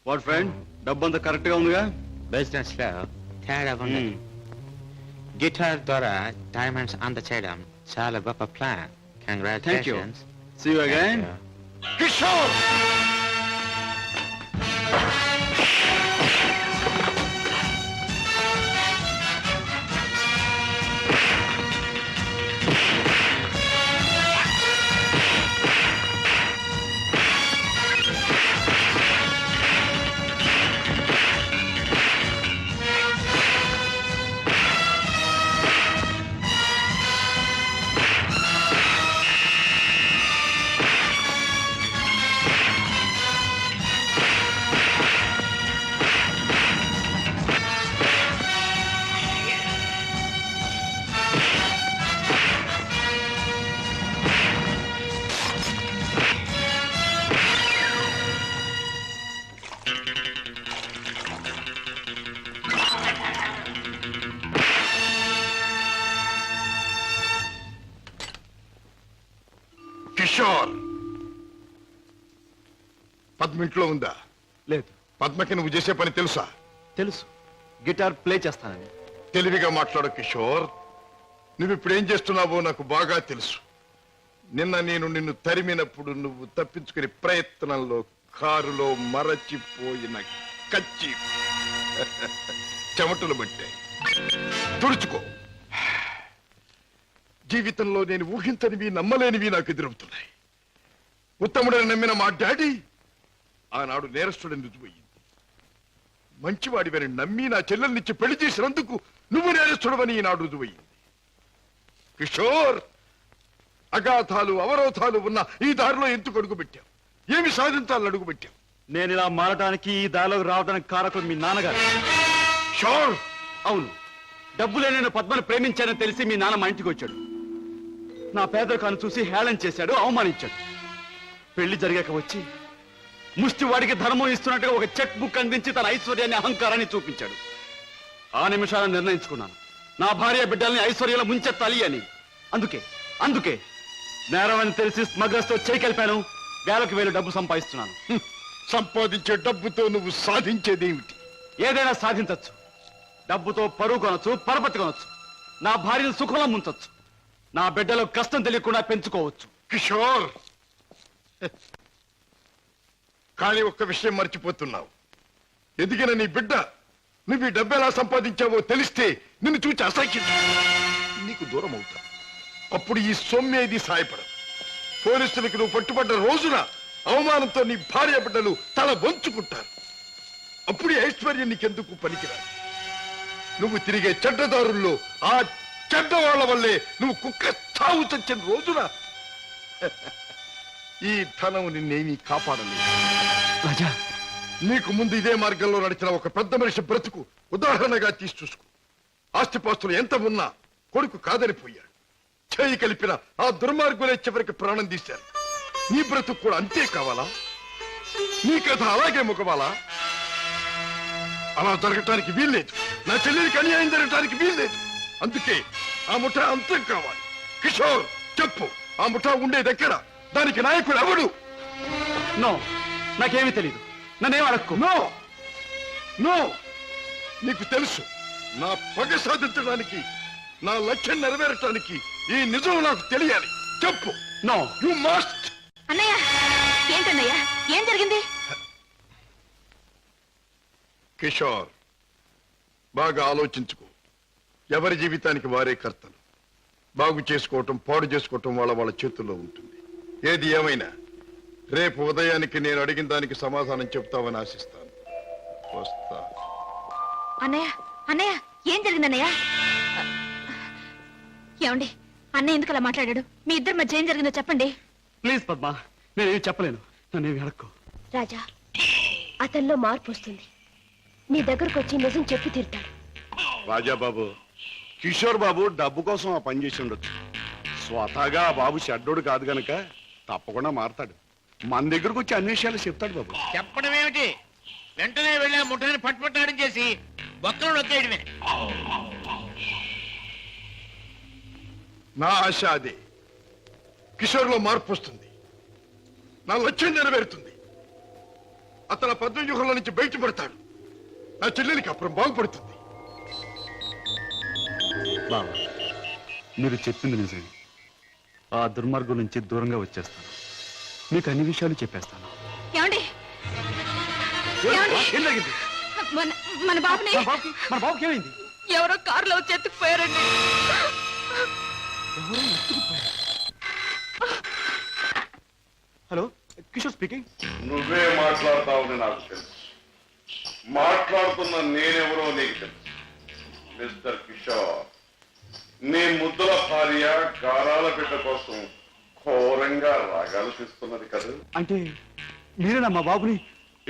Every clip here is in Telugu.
వాట్ ఫ్రెండ్, డబ్బు అంతా కరెక్ట్ గా ఉందిగా? బిజినెస్ లో తేడా ఉంది. గిటార్ ద్వారా డైమండ్స్ అందచేయడం చాలా గొప్ప plan. Congratulations. See you again. Kishore Kishore Padma ఇంట్లో ఉందా? లేదు. పద్మకి నువ్వు చేసే పని తెలుసా? తెలుసు, గిటార్ ప్లే చేస్తానని. తెలివిగా మాట్లాడు కిషోర్. నువ్వు ఇప్పుడు ఏం చేస్తున్నావో నాకు బాగా తెలుసు. నిన్న నేను నిన్ను తరిమినప్పుడు నువ్వు తప్పించుకునే ప్రయత్నంలో కారులో మరచిపోయిన కచ్చి చెమటలు పట్టాయి. తుడుచుకో. జీవితంలో నేను ఊహించనివి నమ్మలేనివి నాకు ఎదురవుతున్నాయి. ఉత్తముడని నమ్మిన మా డాడీ ఆనాడు నేరస్తుడని రుజువయ్యింది. మంచివాడివని నమ్మి నా చెల్లెల్నిచ్చి పెళ్లి చేసినందుకు నువ్వు నేరస్తుడవని ఈనాడు రుజువయ్యింది. కిషోర్, అగాధాలు అవరోధాలు ఉన్న ఈ దారిలో ఎందుకు అడుగుపెట్టావు? ఏమి సాధించాలని అడుగుపెట్టావు? నేను ఇలా మారడానికి, ఈ దారిలోకి రావడానికి కారకులు మీ నాన్నగారు. షోర్. అవును, డబ్బులే నేను పద్మను ప్రేమించానని తెలిసి మీ నాన్న మా ఇంటికి వచ్చాడు. నా పేదరికాన్ని చూసి హేళన చేశాడు, అవమానించాడు. పెళ్లి జరిగాక వచ్చి ముష్టివాడికి ధర్మం ఇస్తున్నట్టుగా ఒక చెక్ బుక్ అందించి తన ఐశ్వర్యాన్ని, అహంకారాన్ని చూపించాడు. ఆ నిమిషాలను నిర్ణయించుకున్నాను, నా భార్య బిడ్డల్ని ఐశ్వర్యంలో ముంచెత్తాలి అని. అందుకే నేరం అని తెలిసి స్మగ్లర్స్ తో చేయి కలిపాను. వేలకు వేలు డబ్బు సంపాదిస్తున్నాను. సంపాదించే డబ్బుతో నువ్వు సాధించేదేమిటి? ఏదైనా సాధించచ్చు. డబ్బుతో పరువు కొనొచ్చు, పరపతి కొనొచ్చు, నా భార్యను సుఖంలో ముంచొచ్చు, నా బిడ్డలో కష్టం తెలియకుండా పెంచుకోవచ్చు. కిషోర్, కానీ ఒక్క విషయం మర్చిపోతున్నావు. ఎదిగిన నీ బిడ్డ నువ్వు ఈ డబ్బు ఎలా సంపాదించావో తెలిస్తే నిన్ను చూచి అసహ్యం నీకు దూరం అవుతా. అప్పుడు ఈ సొమ్మేది సాయపడదు. పోలీసులకు నువ్వు పట్టుబడ్డ రోజున అవమానంతో నీ భార్య బిడ్డలు తల వంచుకుంటారు. అప్పుడు ఈ ఐశ్వర్యం నీకెందుకు పనికిరాదు. నువ్వు తిరిగే చెడ్డదారుల్లో ఆ చెడ్డవాళ్ల వల్లే నువ్వు కుక్క చావు చచ్చిన రోజున ఈ ధనం నిన్నేమీ కాపాడలేదు. రాజా, నీకు ముందు ఇదే మార్గంలో నడిచిన ఒక పెద్ద మనిషి బ్రతుకు ఉదాహరణగా తీసి చూసుకో. ఆస్తిపాస్తులు ఎంత ఉన్నా కొడుకు కాదని పోయాడు. చేయి కలిపిన ఆ దుర్మార్గులే చివరికి ప్రాణం తీశారు. నీ బ్రతుకు కూడా అంతే కావాలా? నీ కథ అలాగే ముగవాలా? అలా జరగటానికి వీల్లేదు. నా చెల్లెలికి అన్యాయం జరగటానికి వీల్లేదు. అందుకే ఆ ముఠా అంతం కావాలి. కిషోర్, చెప్పు, ఆ ముఠా ఉండేది ఎక్కడ? దానికి నాయకుడు ఎవడు? నో, నాకేమీ తెలియదు. నన్నేం అడక్కు. నో నో, నీకు తెలుసు. నా పగ సాధించడానికి, నా లక్ష్యం నెరవేరటానికి ఈ నిజం నాకు తెలియాలి. చెప్పు. No, you must. అన్నయ్య, ఏంటన్నయ్య, ఏం జరిగింది? కిషోర్, బాగా ఆలోచించుకో. ఎవరి జీవితానికి వారే కర్తలు. బాగు చేసుకోవటం, పాడు చేసుకోవటం వాళ్ళ చేతుల్లో ఉంటుంది. ఏది ఏమైనా రేపు ఉదయానికి నేను అడిగిన దానికి సమాధానం చెప్తావని ఆశిస్తాను. వస్తా. అన్నయ్య, ఏం జరిగిందన్నయ్య? ఏమండి, అన్నయ్య ఎందుకు అలా మాట్లాడాడు? మీ ఇద్దరి మధ్య ఏం జరిగిందో చెప్పండి. ప్లీజ్ పద్మ, నేనేమి చెప్పలేను. నన్నేమి అడక్కు. రాజా, అతనిలో మార్పు వస్తుంది. నీ దగ్గరకు వచ్చి నిజం చెప్పి తీరుతాడు. రాజాబాబు, కిషోర్ బాబు డబ్బు కోసం ఆ పని చేసి ఉండొచ్చు. స్వతహాగా ఆ బాబు షడ్డోడు కాదు గనక తప్పకుండా మారతాడు. మన దగ్గరకు వచ్చి అన్ని విషయాలు చెప్తాడు బాబు. చెప్పడం ఏమిటి? వెంటనే వెళ్ళి ఆ ముఠాన్ని పట్టుపట్టాడం చేసి బొక్కలు నొక్కేయడమే. నా ఆశ అదే. కిషోర్లో మార్పు వస్తుంది. నా లక్ష్యం నెరవేరుతుంది. అతను పద్మవ్యూహంలో నుంచి బయటపడతాడు. నా చెల్లెలికి అప్పుడు బాగుపడుతుంది. బావా, మీరు చెప్పింది నిజమే. ఆ దుర్మార్గం నుంచి దూరంగా వచ్చేస్తాను. మీకు అన్ని విషయాలు చెప్పేస్తాను. ఏమండి ఏమండి? ఏం జరిగింది? మన బాబుని మన బాబుకి ఏమైంది? ఎవరో కారులో వచ్చి ఎత్తుకుపోయారండి. Hello, Kishore speaking. నువ్వే మాట్లాడతావని నాకు తెలుసు. మాట్లాడుతున్న నేనెవరో నీకు తెలుసు. మిస్టర్ కిషోర్, నీ ముద్దుల భార్య గారాల బిడ్డ కోసం ఘోరంగా రాగాలు తీస్తున్నది కదా. అంటే మీరేనా మా బాబుని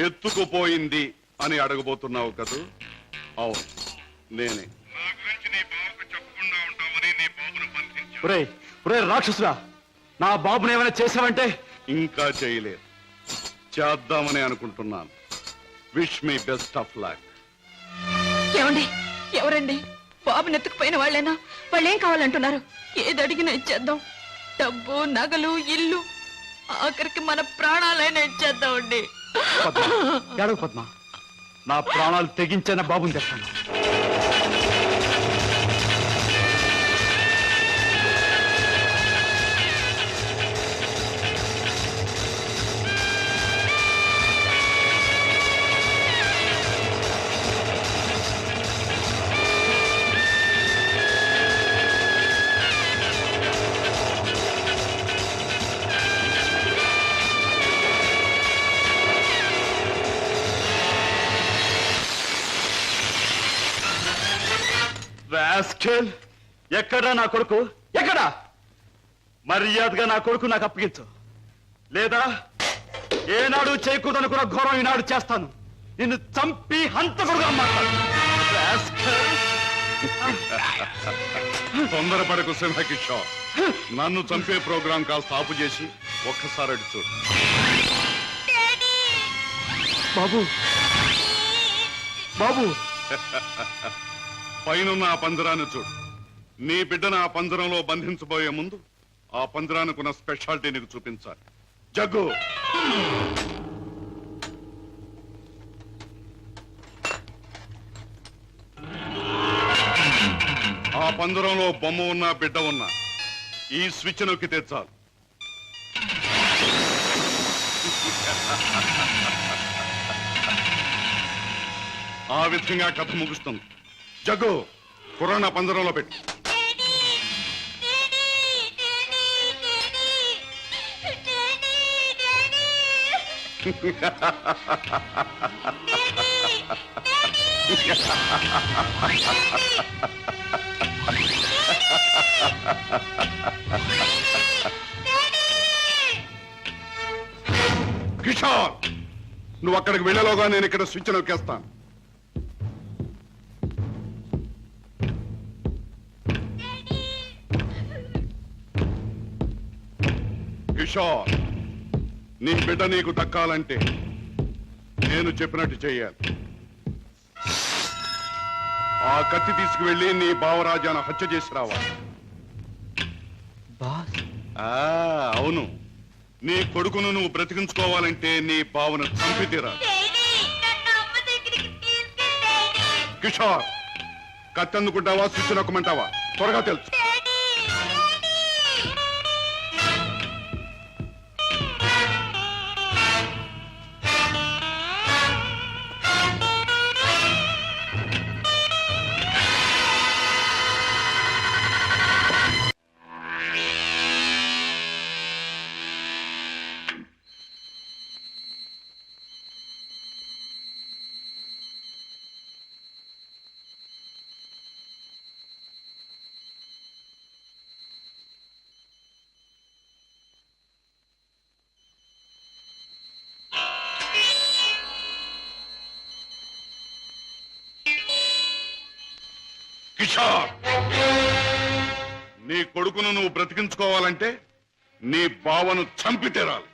ఎత్తుకుపోయింది అని అడగబోతున్నావు కదూ? అవును, నేనే. ఒరే ఒరే రాక్షసురా, నా బాబుని ఏమైనా చేసావంటే? ఇంకా చేయలేదు, చేద్దామని అనుకుంటున్నాను. Wish me best of luck. ఏమండి? ఎవరండి? బాబుని ఎత్తుకుపోయిన వాళ్ళేనా? వాళ్ళేం కావాలంటున్నారు? ఏది అడిగినా ఇచ్చేద్దాం. డబ్బు, నగలు, ఇల్లు, ఆఖరికి మన ప్రాణాలైనా ఇచ్చేద్దామండి. ఏడవ పద్మ, నా ప్రాణాలు తెగించిన బాబుని తెస్తాను. రాస్కెల్, ఎక్కడా నా కొడుకు? ఎక్కడా? మర్యాదగా నా కొడుకు నాకు అప్పగించు, లేదా ఏనాడు చేయకూడదనుకున్న ఘోరం ఈనాడు చేస్తాను. నిన్ను చంపి హంతకుడుగా మాట్లాడు. తొందరపడకు సింహకిషోర్. నన్ను చంపే ప్రోగ్రాం కాస్త ఆపు చేసి ఒక్కసారి అడి చూడు. బాబు బాబు, పైనున్న ఆ పంజరాన్ని చూడు. నీ బిడ్డను ఆ పంజరంలో బంధించబోయే ముందు ఆ పంజరానికి ఉన్న స్పెషాలిటీ నీకు చూపించాలి. జగ్గు, ఆ పంజరంలో బొమ్మ ఉన్నా బిడ్డ ఉన్నా ఈ స్విచ్ నొక్కి తెచ్చాలి. ఆ విధంగా కథ ముగుస్తుంది. జగ్గు, కుర్రాన్న పంజరంలో పెట్టి. కిషోర్, నువ్వు అక్కడికి వెళ్ళలోగా నేను ఇక్కడ స్విచ్ నొక్కేస్తాను. కిషోర్, నీ బిడ్డ నీకు దక్కాలంటే నేను చెప్పినట్టు చెయ్యాలి. ఆ కత్తి తీసుకువెళ్ళి నీ బావరాజాను హత్య చేసి రావాలి. అవును, నీ కొడుకును నువ్వు బ్రతికించుకోవాలంటే నీ బావను చంపి తీరాలి. కిషోర్, కత్తి అందుకుంటావా స్విచ్ నొక్కమంటావా? త్వరగా తెలుసు. కిషోర్, నీ కొడుకును నువ్వు బ్రతికించుకోవాలంటే నీ బావను చంపి తీరాలి.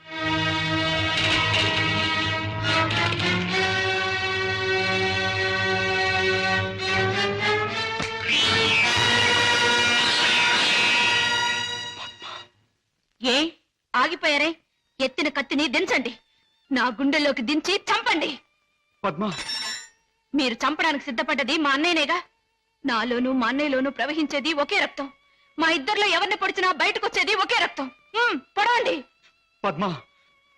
ఏ ఆగిపోయారే? ఎత్తిన కత్తిని దించండి. నా గుండెల్లోకి దించి చంపండి. పద్మ, మీరు చంపడానికి సిద్ధపడ్డది మా అన్నయ్యనేగా. నాలోనూ మా అన్నయ్యలోనూ ప్రవహించేది ఒకే రక్తం. మా ఇద్దరిలో ఎవరిని పొడిచినా బయటకొచ్చేది ఒకే రక్తం. పొడవండి. పద్మ,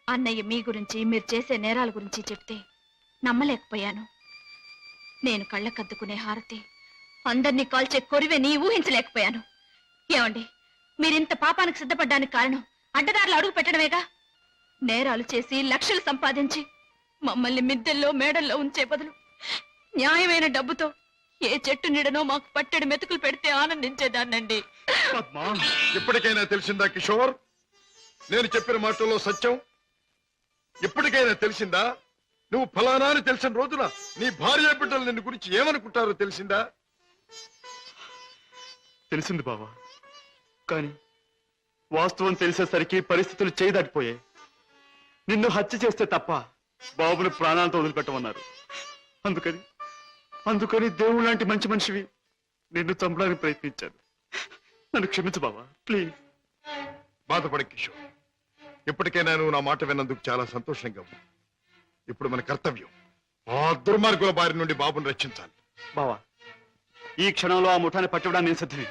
అన్నయ్య మీ గురించి, మీరు చేసే నేరాల గురించి చెప్తే నమ్మలేకపోయాను. నేను కళ్ళకద్దుకునే హారతి, అందరినీ కాల్చే కొరివెని ఊహించలేకపోయాను. ఏమండి, మీరింత పాపానికి సిద్ధపడ్డానికి కారణం అడ్డదారులు అడుగు పెట్టడమేగా. నేరాలు చేసి లక్షలు సంపాదించి మమ్మల్ని మిద్దెల్లో మేడల్లో ఉంచే బదులు న్యాయమైన డబ్బుతో ఏ చెట్టు నీడనో మాకు పట్టెడు మెతుకులు పెడితే ఆనందించేదాన్నండి. పద్మ, ఇప్పటికైనా తెలిసిందా కిషోర్? నేను చెప్పిన మాటల్లో సత్యం ఇప్పటికైనా తెలిసిందా? నువ్వు ఫలానా అని తెలిసిన రోజున నీ భార్య బిడ్డలు నిన్ను గురించి ఏమనుకుంటారో తెలిసిందా? తెలిసింది బావా. కానీ వాస్తవం తెలిసేసరికి పరిస్థితులు చేయి దాటిపోయాయి. నిన్ను హత్య చేస్తే తప్ప బాబుని ప్రాణాలతో వదిలిపెట్టమన్నారు. అందుకని దేవుడు లాంటి మంచి మనిషివి నిన్ను చంపడానికి ప్రయత్నించాను. నన్ను క్షమించు బావా, ప్లీజ్. బాధపడ కిషోర్, ఇప్పటికైనా నువ్వు నా మాట విన్నందుకు చాలా సంతోషంగా ఉంది. ఇప్పుడు మన కర్తవ్యం ఆ దుర్మార్గుల బారి నుండి బాబుని రక్షించాలి. బావా, ఈ క్షణంలో ఆ ముఠాన్ని పట్టుకోవడానికి నేను సిద్ధమే.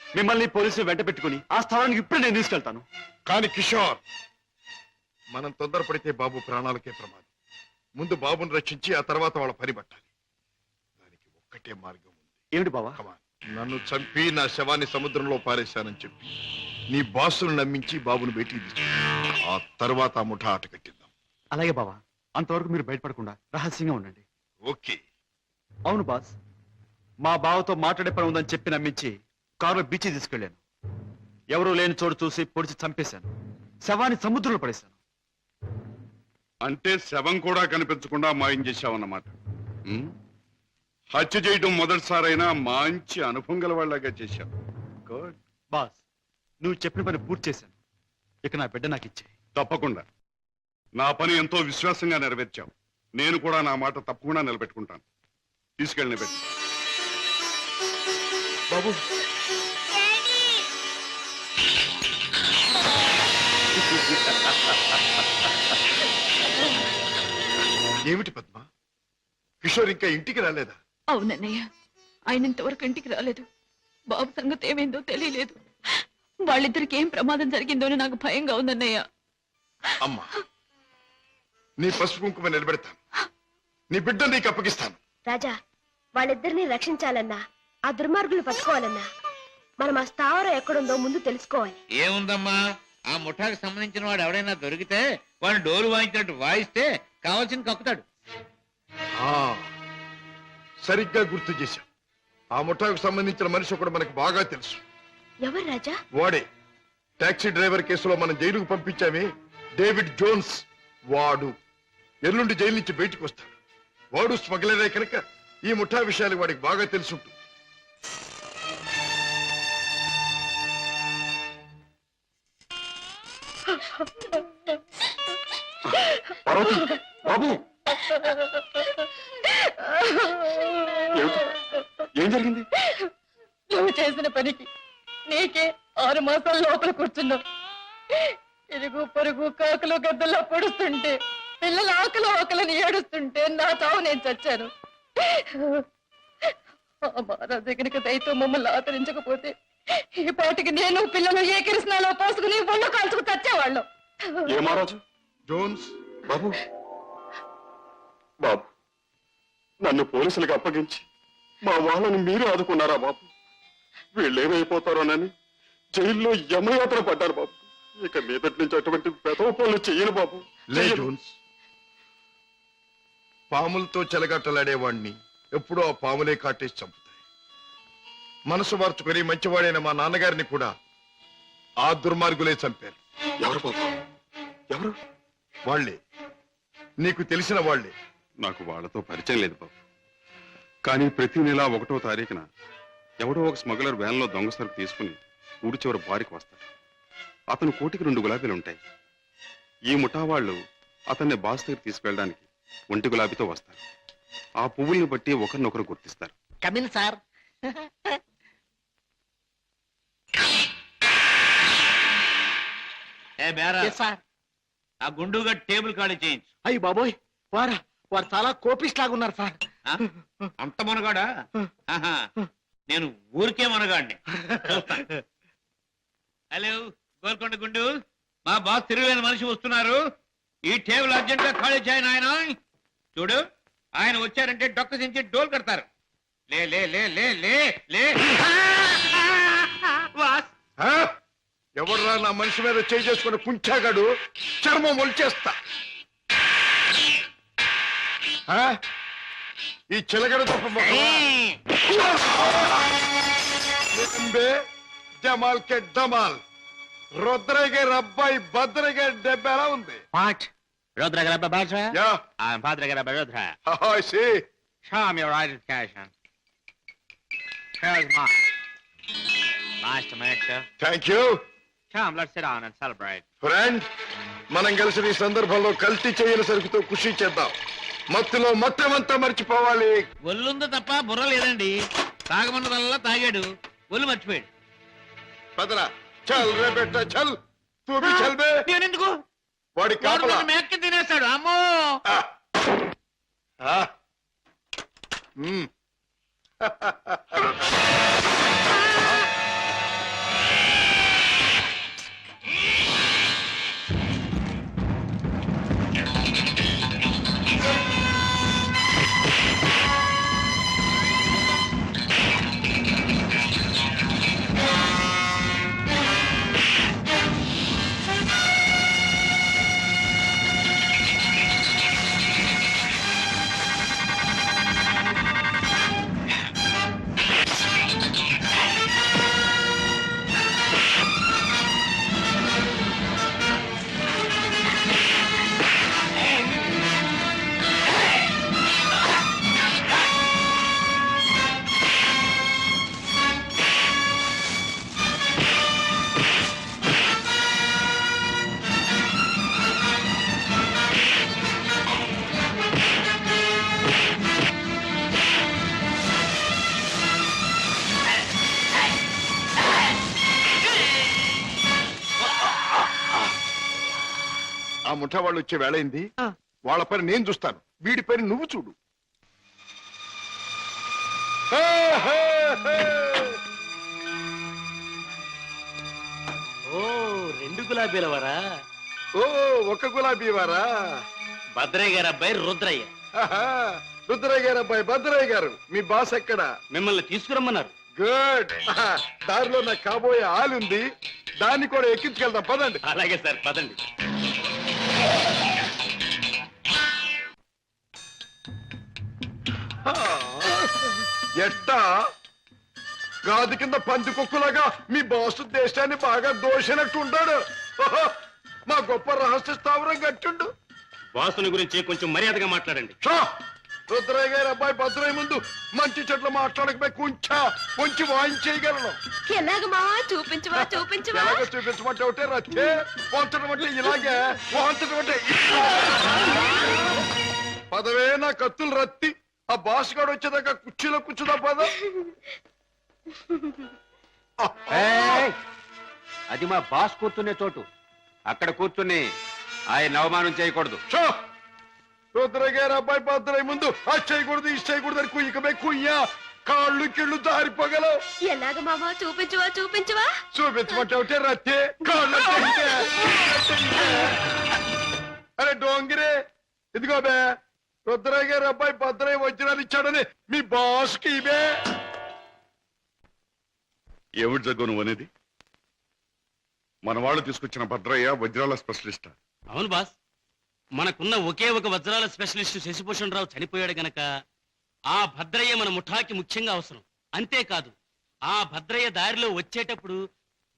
మిమ్మల్ని పోలీసులు వెంట పెట్టుకుని ఆ స్థలానికి ఇప్పుడు నేను తీసుకెళ్తాను. కానీ కిషోర్, మనం తొందరపడితే బాబు ప్రాణాలకే ప్రమాదం. ముందు బాబుని రక్షించి ఆ తర్వాత వాళ్ళ పని పట్టాలి. దానికి ఒక్కటే మార్గం ఉంది. ఏమిటి బావా? Come on. నన్ను చంపి నా శవాన్ని సముద్రంలో పారేశానని చెప్పి నీ బాసును నమ్మించి బాబును బయటికి తీసుకు, ఆ తర్వాత ఆ ముఠా ఆట కట్టిద్దాం. అలాగే బావా, అంతవరకు మీరు బయటపడకుండా రహస్యంగా ఉండండి. ఓకే. అవును బాస్, మా బావతో మాట్లాడే పని ఉందని చెప్పి నమ్మించి కారులో బీచ్ తీసుకెళ్లాను. ఎవరూ లేని చోటు చూసి పొడిచి చంపేశాను. శవాన్ని సముద్రంలో పడేశాను. అంటే శవం కూడా కనిపించకుండా మాయం చేశావన్నమాట. హత్య చేయడం మొదటిసారైనా మంచి అనుభవం గల వాళ్ళగా చేశావు. గుడ్. బాస్, నువ్వు చెప్పిన పని పూర్తి చేశాను. ఇక నా బిడ్డ నాకు ఇచ్చే. తప్పకుండా. నా పని ఎంతో విశ్వాసంగా నెరవేర్చావు. నేను కూడా నా మాట తప్పకుండా నిలబెట్టుకుంటాను. తీసుకెళ్ళిన పెట్టు. బాబు, ఏమిటి పద్మ, కిషోర్ ఇంకా ఇంటికి రాలేదా? అవునన్నయ్య, ఆయన ఇంతవరకు ఇంటికి రాలేదు. బాబు సంగతి ఏమైందో తెలియలేదు. వాళ్ళిద్దరికి ఏం ప్రమాదం జరిగిందోని నాకు భయంగా ఉందన్నయ్య. అమ్మా, నీ పసుపు కుంకుమ నిలబెడతాను. నీ బిడ్డ నీకు అప్పగిస్తాను. రాజా, వాళ్ళిద్దరిని రక్షించాలన్నా, ఆ దుర్మార్గులు పట్టుకోవాలన్నా మనం ఆ స్థావరం ఎక్కడుందో ముందు తెలుసుకోవాలి. ఏముందమ్మా, ఆ ముఠాకి సంబంధించిన వాడు ఎవడైనా దొరికితే వాడు డోలు వాయించినట్టు వాయిస్తే కావాల్సింది కక్కుతాడు. ఆ, సరిగ్గా గుర్తు చేశాం. ఆ ముఠాకు సంబంధించిన మనిషి ఒకడు మనకు బాగా తెలుసు. ఎవరు రాజా? వాడే టాక్సీ డ్రైవర్ కేసులో మనం జైలుకు పంపించామే, డేవిడ్ జోన్స్. వాడు ఎల్లుండి జైలు నుంచి బయటకు వస్తాడు. వాడు స్మగ్లరే కనుక ఈ ముఠా విషయాలు వాడికి బాగా తెలుసుంటుంది. పార్వతి, బాబు, ఏమిటి? ఏం జరిగింది? నువ్వు చేసిన పనికి నీకే 6 మాసాల లోపల కూర్చున్నావు. ఇరుగు పొరుగు కాకులు గద్దల్లో పొడుస్తుంటే, పిల్లల ఆకలిని ఏడుస్తుంటే నా చావు నేను చచ్చాను. ఆ మహారాజు కనుక దయతో మమ్మల్ని ఆదరించకపోతే ఈ పాటికి నేను పిల్లలు ఏ కిరసనాలో పోసుకుని ఒళ్ళు కాల్చుకు చచ్చేవాళ్ళం. ఏ మహారాజు? జోన్స్, బాబు, బాబు, నన్ను పోలీసులకు అప్పగించి మా వాళ్ళని మీరే ఆదుకున్నారా బాబు? వీళ్ళేమైపోతారోనని జైల్లో యమయాత్ర పడ్డారు బాబు. ఇక మీదటి నుంచి అటువంటి పెదవ పనులు చెయ్యను బాబు. లే జోన్స్, పాములతో చెలగట్టలాడేవాణ్ణి ఎప్పుడో ఆ పాములే కాటేసి చంపుతాయి. మనసు మార్చుకుని మంచివాడైన మా నాన్నగారిని కూడా ఆ దుర్మార్గులే చంపారు. ఎవరు బాబు? ఎవరు? వాళ్లే, నీకు తెలిసిన వాళ్లే. నాకు వాళ్ళతో పరిచయం లేదు బాబు. కానీ ప్రతి నెల 1వ తారీఖున ఎవడో ఒక స్మగ్లర్ వ్యాన్లో దొంగ సరుకు తీసుకుని ఊరి చివరి బారికి వస్తాడు. అతను కోటికి 2 గులాబీలు ఉంటాయి. ఈ ముఠా వాళ్ళు అతన్ని బాస్ దగ్గర తీసుకెళ్ళడానికి 1 గులాబీతో వస్తారు. ఆ పువ్వుల్ని బట్టి ఒకరినొకరు గుర్తిస్తారు. Come in sir. ఏ బేరా, ఆ గుండుగా టేబుల్ ఖాళీ చేయించు. అయ్యి బాబోయ్, వారు చాలా కోపిస్ట్ లాగా ఉన్నారు సార్. ఆ? అంత మనగాడా? ఆహా, నేను ఊరికే మనగాడిని. హలో గోల్కొండ గుండు, మా బాస్ తిరుగులేని మనిషి వస్తున్నారు. ఈ టేబుల్ అర్జెంట్ గా ఖాళీ చేయను. ఆయన చూడు, ఆయన వచ్చారంటే డొక్క దించి డోల్ కడతారు. లే లే లే లే లే లే. బాస్ ఎవర్రా నా మనిషి మీద చేయి చేసుకుని కుంచాగాడు? చర్మం ఒలిచేస్తా. ఈ చిలకడ తప్ప జమాల్ కే డమాల్. రుద్రయ్య గారి అబ్బాయి భద్రయ్య గారి దెబ్బ ఎలా ఉంది? What? Rudra Garabba Bajra? Yeah. I'm Padre Garabba Rudra. I see. Show me your identification. Here's mine. Nice to meet you. Thank you. Come, let's sit down and celebrate. Friend, మనం కలిసి ఈ సందర్భంలో కల్తీ చేయని సరుకుతో ఖుషి చేద్దాం. మత్తులో మొత్తమంతా మర్చిపోవాలి. ఒళ్ళుందో తప్ప బుర్ర లేదండి. తాగమన్నదల్లా తాగాడు, ఒళ్ళు మర్చిపోయాడు. పదరా, చల్ రే బెట్ట, చల్. తూ భీ చల్ బే. నేనెందుకు? వాడి కాపలా. మేక తినేస్తాడు. అమ్మో. ఆ ముఠా వాళ్ళు వచ్చే వేళైంది. వాళ్ళ పని నేను చూస్తాను, వీడి పని నువ్వు చూడు. ఓ, 2 గులాబీల వారా? ఓ, ఒక గులాబీ వారా? భద్రయ్య గారు అబ్బాయి రుద్రయ్య. రుద్రయ్య గారు అబ్బాయి భద్రయ్య గారు. మీ బాస్ ఎక్కడ? మిమ్మల్ని తీసుకురమ్మన్నారు. గుడ్. దారిలో నాకు కాబోయే ఆలుంది, దాన్ని కూడా ఎక్కించుకెళ్దాం. పదండి. అలాగే సార్, పదండి. ఎట్టా గాది కింద పంది కుక్కులాగా మీ బాసు దేశాన్ని బాగా దోషినట్టు ఉంటాడు. మా గొప్ప రహస్య స్థావరం కట్టుండు. బాసుని గురించి కొంచెం మర్యాదగా మాట్లాడండి. రుద్రయ్య గారి అబ్బాయి భద్రయ్య ముందు మంచి చెట్లు మాట్లాడకపోయి కొంచెం వాయించేయగలను. ఎలాగ మావా? చూపించవా చూపించవా? ఎలాగో చూపించమంటే ఒకటే రచ్చే, పోంచడం అంటే ఇలాగే, పోంచడం అంటే పదవే నా కత్తులు రత్తి. ఆ బాస్ గాడు వచ్చేదాకా కుర్చీలో కూర్చుదా పద. అది మా బాస్ కూర్చునే చోటు. అక్కడ కూర్చుని ఆయన అవమానం చేయకూడదు. రుద్రయ్య గారి అబ్బాయి భద్రయ్య ముందు అది చేయకూడదు, ఇది చేయకూడదు అని కుయ్యకమే కుయ్యా, కాళ్ళు కిళ్ళు జారిపోగలవు. ఎలాగ మావా? చూపించవా చూపించవా? చూపించమంటే ఒకటే రత్తే, కాళ్ళు అరే డోంగిరే, ఇదిగో బే, రుద్రయ్య గారి అబ్బాయి భద్రయ్య వజ్రాలు ఇచ్చాడని మీ బాస్ కి ఇవే. ఏమిటి జగ్గు నువ్వు అనేది? మన వాళ్ళు తీసుకొచ్చిన భద్రయ్య వజ్రాల స్పెషలిస్ట్. అవును బాస్, మనకున్న ఒకే ఒక వజ్రాల స్పెషలిస్ట్ శశిభూషణ్ రావు చనిపోయాడు గనక ఆ భద్రయ్య మన ముఠాకి ముఖ్యంగా అవసరం. అంతేకాదు, ఆ భద్రయ్య దారిలో వచ్చేటప్పుడు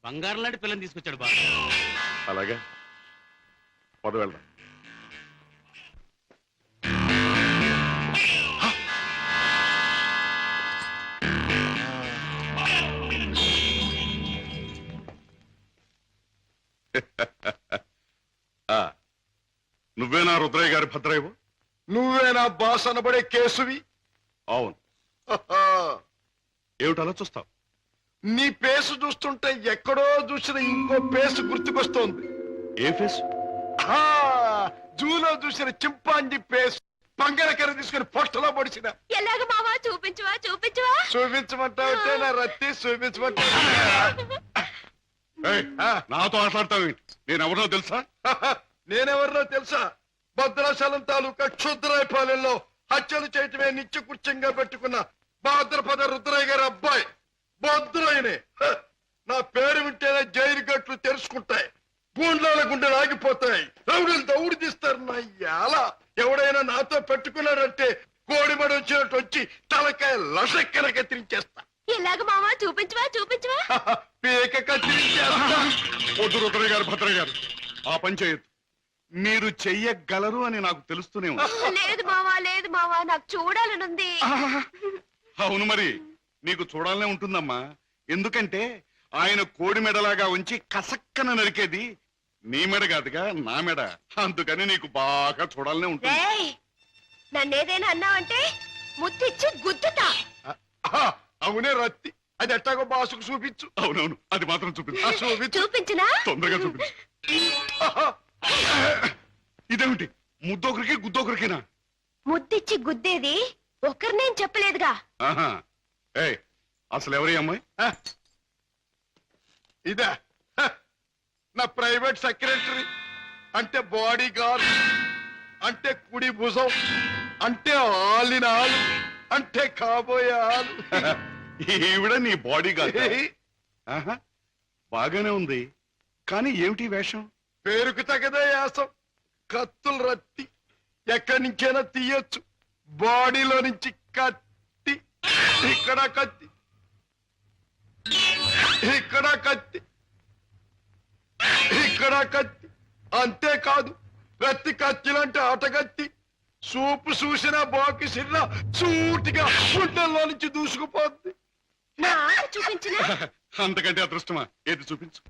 బంగారం లాంటి పిల్లని తీసుకొచ్చాడు బాస్. అలాగే పద వెళ్దాం. నువ్వేనా రుద్రయ్య గారి భద్రయ్యవు? నువ్వేనా బాస్ అనబడే కేసువి? అవును. ఏమిటి అలా చూస్తావు? నీ పేసు చూస్తుంటే ఎక్కడో చూసిన ఇంకో పేసు గుర్తుకొస్తోంది. ఏ ఫేస్? జూలో చూసిన చింపాంజీ పేస్ పంగలకర తీసుకుని పొట్టలో పొడిచిన ఎలాగ మావా చూపించవా చూపించవా చూపించమంటావుంటే నా రత్తి చూపించమంటావు ఏయ్, నాతో మాట్లాడతావు నేను ఎవరినో తెలుసా? నేనెవరినో తెలుసా? భద్రాచలం తాలూకా క్షుద్రాయపాలెంలో హత్యలు చేయటమే నిత్య కృత్యంగా పెట్టుకున్న భాద్రపద రుద్రయ్య గారి అబ్బాయి భద్రయ్యనే. నా పేరు వింటేనే జైలు గట్లు తెరుచుకుంటాయి, గూండ్లాల గుండెలు ఆగిపోతాయి, రౌడీలు దౌడు తీస్తారు. నా ఎలా ఎవడైనా నాతో పెట్టుకున్నాడంటే కోడిమడి వచ్చినట్టు వచ్చి తలకాయ లసక్కన కత్తిరించేస్తా. ఎలాగ మావా చూపించవా చూపించవా పీక కత్తిరించేస్తా. వద్దు రుద్రయ్య గారు, భద్రయ్య గారు, ఆ పని చేయొద్దు. మీరు చెయ్యగలరు అని నాకు తెలుస్తూనే ఉంది. లేదు మావా నాకు చూడాలనుంది. అవును మరి, నీకు చూడాలనే ఉంటుందమ్మా. ఎందుకంటే ఆయన కోడి మెడలాగా ఉంచి కసక్కన నరికేది నీ మెడ కాదుగా, నా మెడ. అందుకని నీకు బాగా చూడాలనే ఉంటుంది. రేయ్ నన్నేదైనా అన్నావంటే ముద్దిచ్చి గుద్దుతా. అవునే రత్తి, అది ఎట్టాగో బాసుకు చూపించు. అవునవును, అది మాత్రం చూపించు. చూపించు. చూపించినా తొందరగా చూపించు. ఇదేమిటి, ముద్దొకరికి గుద్దొకరికినా? ముద్దిచ్చి గుద్దేది ఒకరినేం చెప్పలేదుగా. ఆహా. ఏయ్, అసలు ఎవరి అమ్మాయి? ఇదా నా ప్రైవేట్ సెక్రటరీ, అంటే బాడీ గార్డ్, అంటే కుడి భుజం, అంటే ఆలిన ఆలు, అంటే కాబోయే ఆలు. ఈవిడ నీ బాడీ గార్డ్? ఆహా, బాగానే ఉంది. కానీ ఏమిటి వేషం? పేరుకు తగదే యాసం, కత్తులు రత్తి ఎక్కడి నుంచైనా తీయొచ్చు. బాడీలో నుంచి కత్తి, ఇక్కడ కత్తి, ఇక్కడ కత్తి, ఇక్కడ కత్తి. అంతేకాదు, రత్తి కత్తిలంటే ఆటగత్తి. సూపు చూసిన బాకి సిన్న సూటిగా గుండెల్లో నుంచి దూసుకుపోద్ది. నా ఆట చూపించినా అంతకంటే అదృష్టమా? ఏది చూపించు.